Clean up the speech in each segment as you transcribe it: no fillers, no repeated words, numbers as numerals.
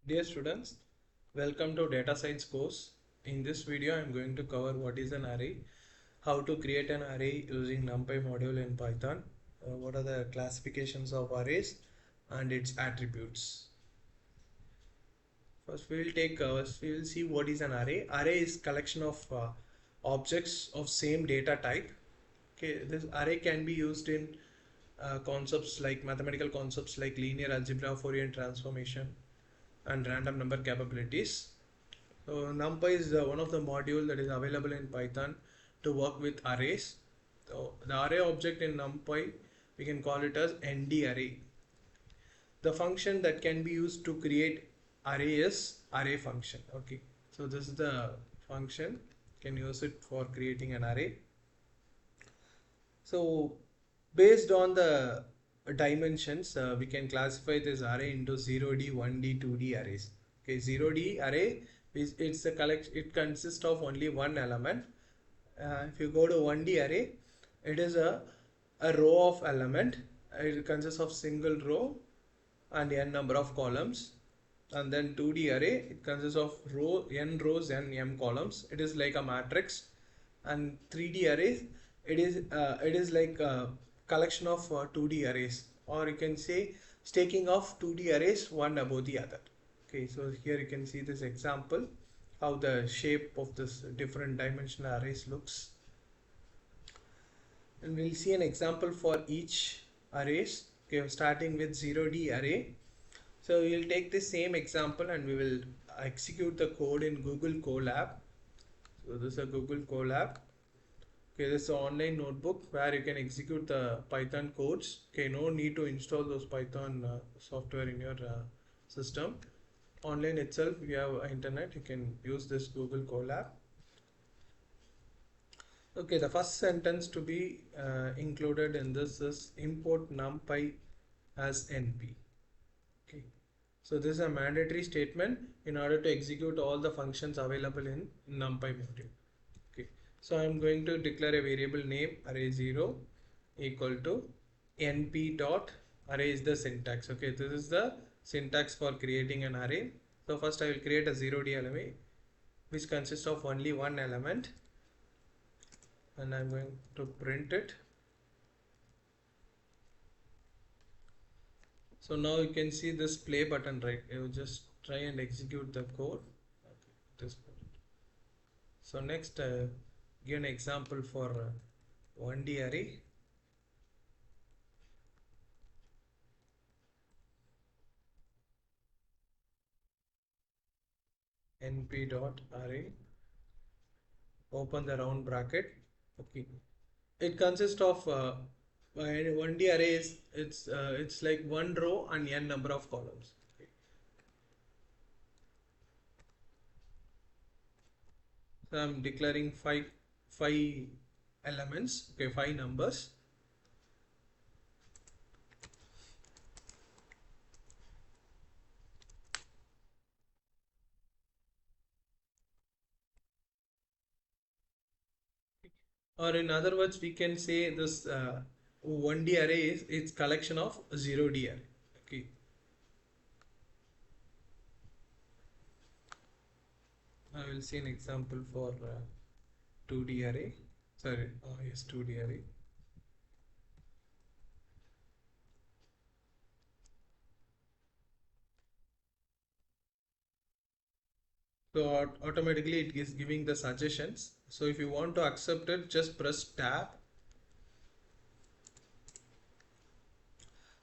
Dear students, welcome to data science course. In this video I am going to cover what is an array, how to create an array using Numpy module in Python, what are the classifications of arrays and its attributes. First we will see what is an array. Array is collection of objects of same data type. Okay, this array can be used in concepts like mathematical concepts like linear algebra, Fourier transformation and random number capabilities. So Numpy is one of the module that is available in Python to work with arrays. So the array object in Numpy, we can call it as nd array. The function that can be used to create array is array function. Okay, so this is the function, can use it for creating an array. So based on the dimensions, we can classify this array into 0D, 1D, 2D arrays. Okay, 0D array is it's a collection. It consists of only one element. If you go to 1D array, it is a row of element. It consists of single row and n number of columns. And then 2D array, it consists of n rows and m columns. It is like a matrix. And 3D arrays, it is like a collection of 2D arrays, or you can say stacking of 2D arrays one above the other. Okay, so here you can see this example, how the shape of this different dimensional arrays looks. And we'll see an example for each arrays. Okay, starting with 0D array. So we'll take the same example and we will execute the code in Google Colab. So this is a Google Colab. Okay, this is an online notebook where you can execute the Python codes. Okay, no need to install those Python software in your system. Online itself, you have internet, you can use this Google Colab. Okay, the first sentence to be included in this is import numpy as np. Okay, so this is a mandatory statement in order to execute all the functions available in numpy module. Okay, so I am going to declare a variable name array0 equal to np dot array is the syntax. Okay, this is the syntax for creating an array. So first I will create a 0D array which consists of only one element, and I'm going to print it. So now you can see this play button, right? You just try and execute the code. Okay, so next give an example for 1D array. np dot array, open the round bracket. Okay, it consists of 1D array is it's like one row and n number of columns. Okay. So I'm declaring five elements. Okay, 5 numbers. Or in other words, we can say this 1D array is its collection of 0D array. Okay. I will see an example for 2D array. Sorry, yes, 2D array. So automatically it is giving the suggestions. So if you want to accept it, just press tab.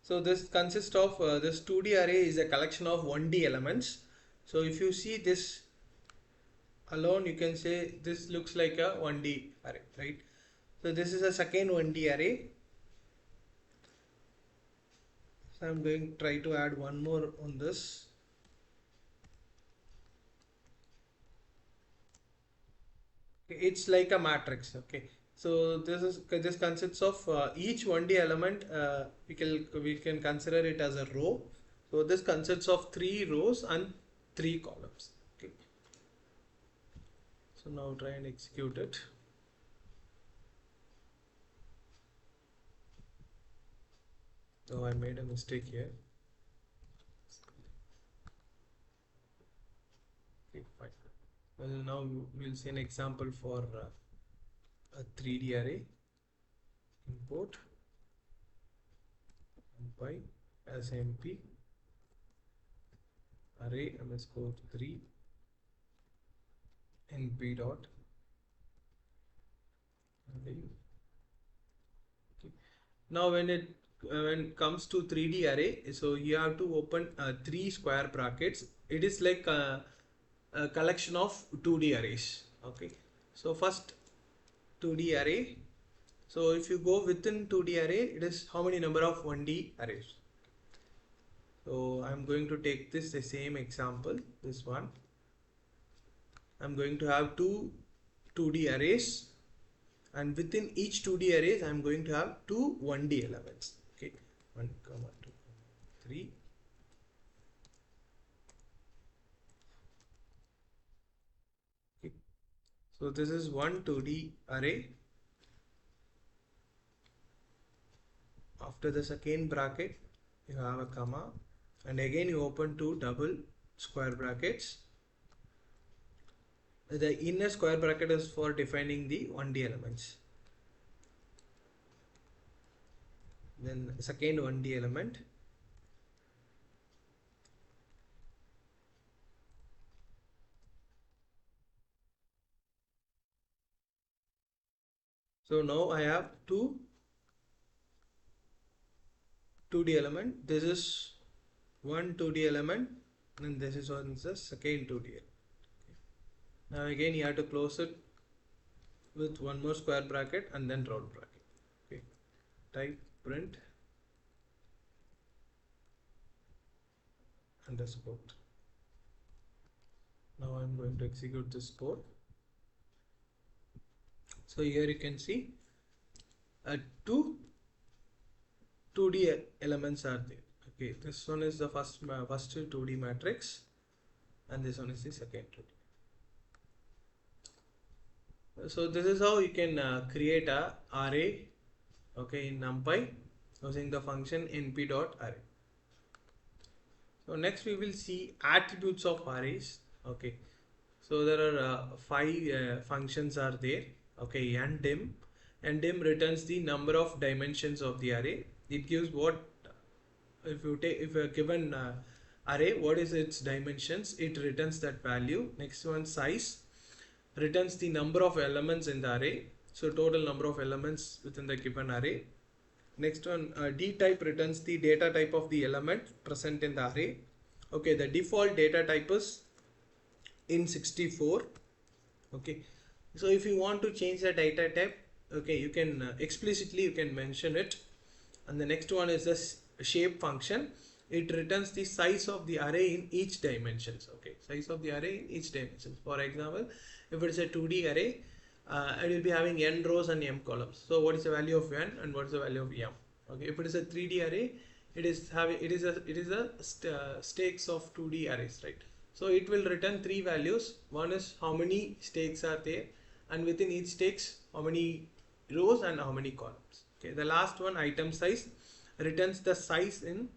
So this consists of this 2D array is a collection of 1D elements. So if you see this alone, you can say this looks like a 1D array, right? So this is a second 1D array. So I'm going to try to add one more on this. It's like a matrix. Okay, so this consists of each 1D element. We can consider it as a row. So this consists of 3 rows and 3 columns. Okay, so now try and execute it. Oh, I made a mistake here. Okay, fine. Well, now we'll see an example for a 3D array. Import numpy as mp array underscore 3 np dot array. Okay. Now when it comes to 3D array, so you have to open three square brackets. It is like a collection of 2D arrays. Okay, so first 2D array. So if you go within 2D array, it is how many number of 1D arrays. So I'm going to take this the same example, this one. I'm going to have two 2D arrays, and within each 2D arrays I'm going to have two 1D elements. Okay, 1, 2, 3. Okay. So this is one 2D array. After the second bracket you have a comma, and again you open two double square brackets. The inner square bracket is for defining the 1D elements. Then second 1D element. So now I have two 2D element. This is one 2D element, and this is one the second 2D element. Okay. Now again you have to close it with one more square bracket and then round bracket. Okay. Type print underscore. Now I'm going to execute this code. So here you can see two 2D elements are there. Okay, this one is the first 2D matrix, and this one is the second 2D. So this is how you can create a array, okay, in NumPy using the function np.array. So next we will see attributes of arrays. Okay, so there are five functions are there. Okay, ndim. Ndim returns the number of dimensions of the array. It gives what if a given array, what is its dimensions, it returns that value. Next one, size, returns the number of elements in the array, so total number of elements within the given array. Next one, d type, returns the data type of the element present in the array. Okay, the default data type is in64. Okay, so if you want to change the data type, okay, you can explicitly you can mention it. And the next one is the shape function. It returns the size of the array in each dimensions. Okay, size of the array in each dimension. For example, if it's a 2D array, it will be having n rows and m columns. So what is the value of n and what is the value of m? Okay, if it is a 3D array, it is a stakes of 2D arrays, right? So it will return three values. One is how many stakes are there, and within each stakes how many rows and how many columns. Okay, the last one, item size, returns the size in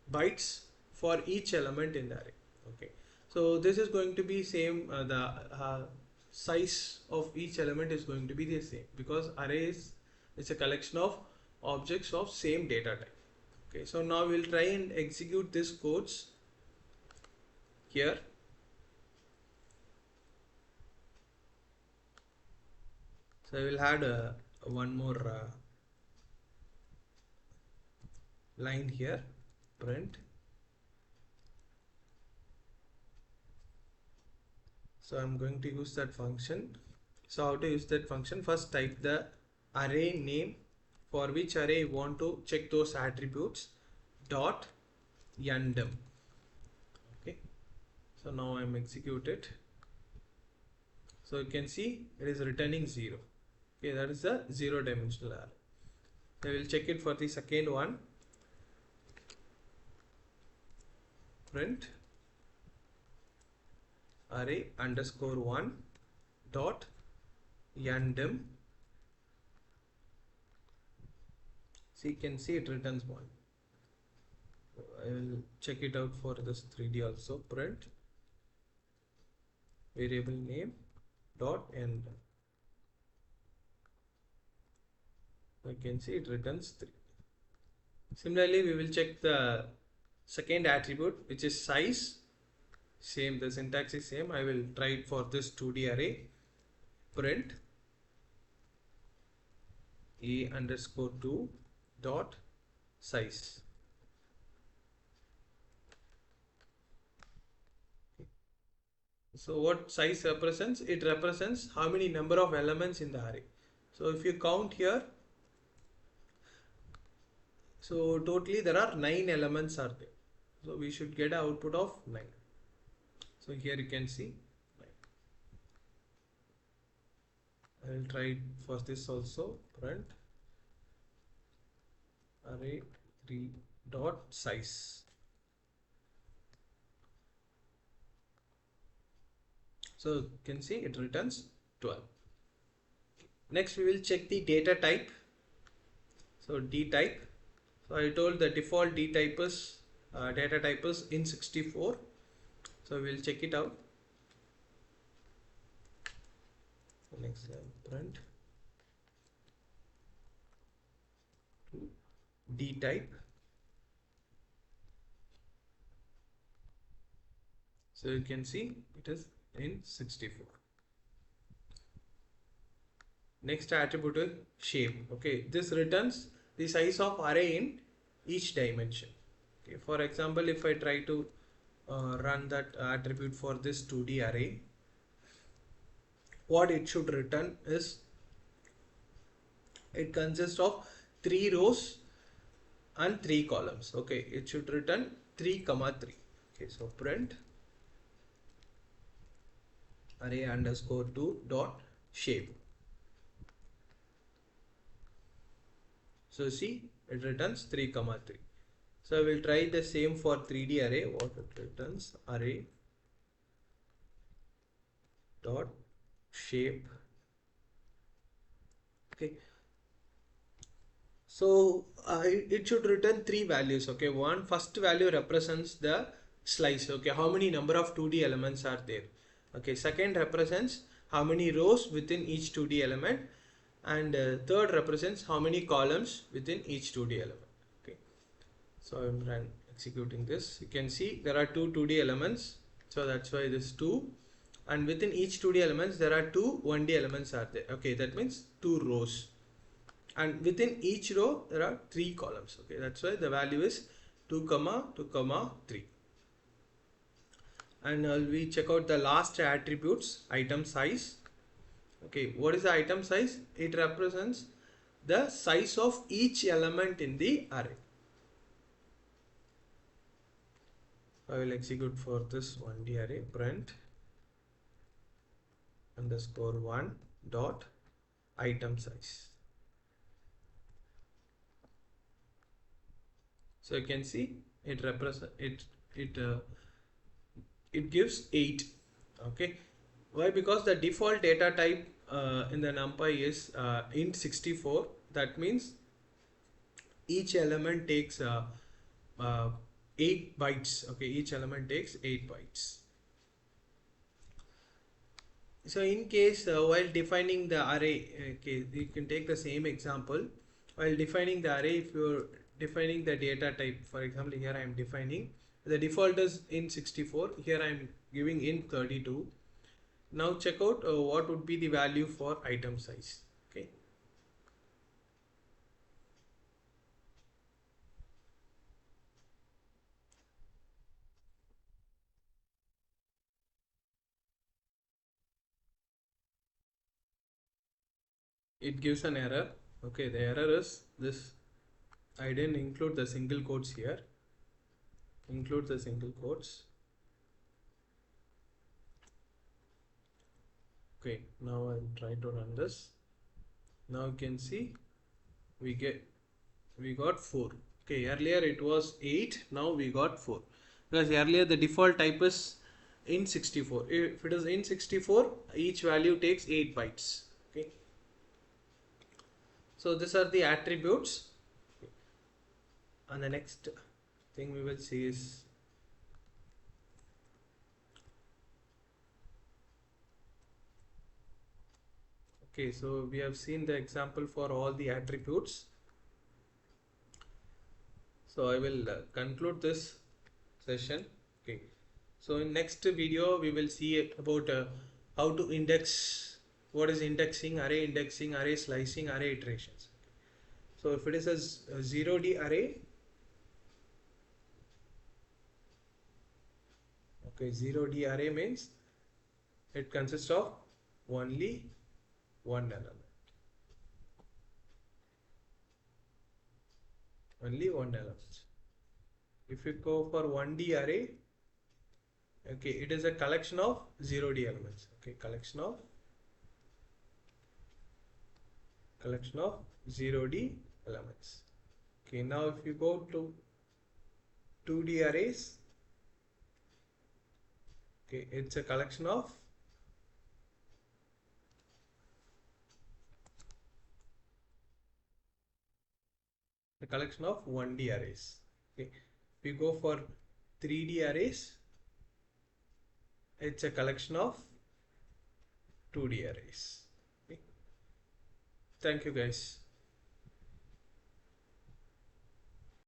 bytes for each element in the array. Okay, so this is going to be same. The size of each element is going to be the same, because array is a collection of objects of same data type. Okay, so now we'll try and execute this codes here. So I will add one more line here, print. So I'm going to use that function. So how to use that function? First type the array name, for which array you want to check those attributes, dot ndim. Okay, so now I'm executed. So you can see it is returning 0. Okay, that is the 0-dimensional array. I will check it for the second one. Print array underscore 1 dot ndim. So you can see it returns 1. I will check it out for this 3D also. Print variable name dot end. You can see it returns 3. Similarly, we will check the second attribute, which is size. Same, the syntax is same. I will try it for this 2D array. Print a underscore 2 dot size. So what size represents? It represents how many number of elements in the array. So if you count here, so totally there are 9 elements are there. So we should get an output of 9. So here you can see 9. I will try for this also. Print array 3 dot size. So you can see it returns 12. Next we will check the data type. So D type. So I told the default D type is data type is int64. So we will check it out. Next print D type. So you can see it is int64. Next attribute is shape. Okay, this returns the size of array in each dimension. Okay, for example, if I try to run that attribute for this 2D array, what it should return is it consists of 3 rows and 3 columns. Okay, it should return 3 comma 3. Okay, so print array underscore 2 dot shape. So see, it returns 3 comma 3. So I will try the same for 3D array. What it returns? Array dot shape. Okay. So it should return 3 values. Okay, one first value represents the slice. Okay, how many number of 2D elements are there? Okay, second represents how many rows within each 2D element, and third represents how many columns within each 2D element. Okay, so I'm executing this. You can see there are two 2D elements, so that's why this 2, and within each 2D elements there are two 1D elements are there. Okay, that means 2 rows, and within each row there are 3 columns. Okay, that's why the value is 2 comma 2 comma 3. And we check out the last attributes, item size. Okay, what is the item size? It represents the size of each element in the array. I will execute for this 1D array. Print underscore 1 dot item size. So you can see it represent it gives 8. Okay, why? Because the default data type in the Numpy is int64. That means each element takes 8 bytes. Okay, each element takes 8 bytes. So in case while defining the array, okay, you can take the same example. While defining the array, if you're defining the data type, for example, here I am defining the default is int64. Here I am giving int32. Now check out what would be the value for item size. Okay. It gives an error. Okay, the error is this. I didn't include the single quotes here. Include the single quotes. Okay, now I'll try to run this. Now you can see we got 4. Okay, earlier it was 8, now we got 4, because earlier the default type is int64. If it is int64, each value takes 8 bytes. Okay, so these are the attributes. And the next thing we will see is Okay, so we have seen the example for all the attributes. So I will conclude this session. Okay, so in next video we will see about how to index, what is indexing, array slicing, array iterations. So if it is a 0D array, okay, 0D array means it consists of only one element. Only one element. If you go for 1D array, okay, it is a collection of 0D elements. Okay, collection of 0D elements. Okay, now if you go to 2D arrays, okay, it's a collection of a collection of 1D arrays. Okay, if you go for 3D arrays, it's a collection of 2D arrays. Okay. Thank you guys.